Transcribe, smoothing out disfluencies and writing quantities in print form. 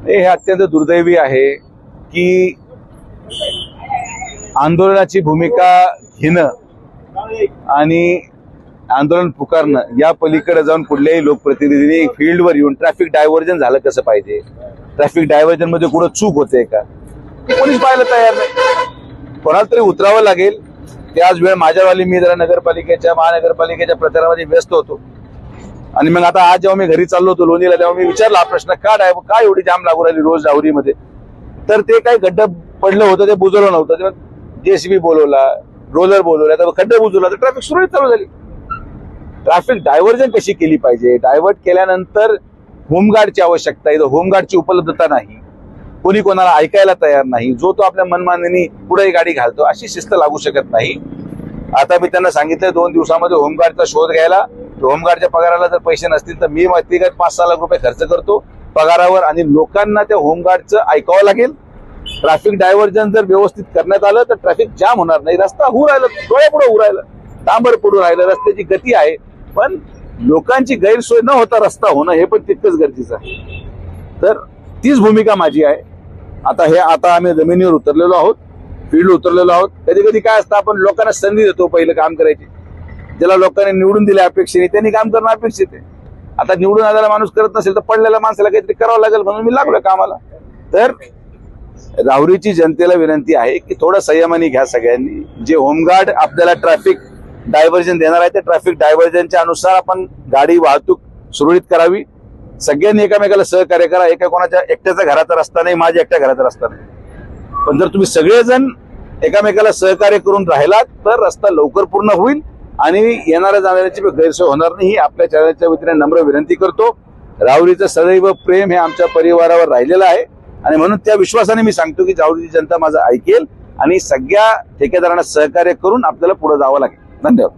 हे अत्यंत दुर्दैवी आहे की आंदोलनाची भूमिका घेणं आणि आंदोलन पुकारणं या पलीकडे जाऊन कुठल्याही लोकप्रतिनिधींनी फील्डवर येऊन ट्रॅफिक डायव्हर्जन झालं कसं पाहिजे, ट्रॅफिक डायव्हर्जन मध्ये कुठं चूक होते का, कोणीच पाहायला तयार नाही. कोणाला तरी उतरावं लागेल. त्याच वेळ माझ्यावाली मी जरा नगरपालिकेच्या महानगरपालिकेच्या प्रचारामध्ये व्यस्त होतो आणि मग आता आज जेव्हा मी घरी चाललो होतो लोणीला तेव्हा मी विचारला हा प्रश्न, का एवढी जाम लागू राहिली रोज राहुरीमध्ये. तर ते काही खड्डं पडलं होतं ते बुजवलं नव्हतं, तेव्हा JCB बोलवला, रोलर बोलवला, तर खड्डे बुजवला, तर ट्रॅफिक सुरळीत चालू झाली. ट्रॅफिक डायव्हर्जन कशी केली पाहिजे, डायव्हर्ट केल्यानंतर होमगार्डची आवश्यकता आहे, होमगार्डची उपलब्धता नाही, कोणी कोणाला ऐकायला तयार नाही, जो तो आपल्या मनमानीने पुढे गाडी घालतो, अशी शिस्त लागू शकत नाही. आता मी त्यांना सांगितलं 2 दिवसामध्ये होमगार्डचा शोध घ्यायला. होमगार्डच्या पगाराला जर पैसे नसतील तर मी व्यक्तिगत 5-6 लाख रुपये खर्च करतो पगारावर आणि लोकांना त्या होमगार्डचं ऐकावं लागेल. ट्रॅफिक डायव्हर्जन जर व्यवस्थित करण्यात आलं तर ट्रॅफिक जाम होणार नाही. रस्ता होऊ राहिला, डोळे पुढे होऊ राहिलं, डांबर पडून राहिलं, रस्त्याची गती आहे, पण लोकांची गैरसोय न होता रस्ता होणं हे पण तितकंच गरजेचं आहे. तर तीच भूमिका माझी आहे. आता आम्ही जमिनीवर उतरलेलो आहोत, फील्ड उतरलेलो आहोत. कधी कधी काय असतं, आपण लोकांना संधी देतो पहिलं काम करायची. ज्याला लोकांनी निवडून दिले अपेक्षेने त्यांनी काम करणं अपेक्षित आहे. आता निवडून आलेला माणूस करत नसेल तर पडलेल्या माणसाला काहीतरी करावं लागेल म्हणून मी लागलोय कामाला. तर राहुरीची जनतेला विनंती आहे की थोडं संयमाने घ्या सगळ्यांनी. जे होमगार्ड आपल्याला ट्रॅफिक डायव्हर्जन देणार आहे त्या ट्रॅफिक डायव्हर्जनच्या अनुसार आपण गाडी वाहतूक सुरळीत करावी. सगळ्यांनी एकमेकाला सहकार्य करा. एका कोणाच्या एकट्याचा घराचा रस्ता नाही, माझ्या एकट्या घराचा रस्ता नाही, पण जर तुम्ही सगळेजण एकमेकाला सहकार्य करून राहिलात तर रस्ता लवकर पूर्ण होईल आणि येणाऱ्या जाणाऱ्याची गैरसोय होणार नाही. ही आपल्या चॅनलच्या वतीने नम्र विनंती करतो. राहुरीचं सदैव प्रेम हे आमच्या परिवारावर राहिलेलं आहे आणि म्हणून त्या विश्वासाने मी सांगतो की राहुरीची जनता माझं ऐकेल आणि सगळ्या ठेकेदारांना सहकार्य करून आपल्याला पुढे जावं लागेल. धन्यवाद.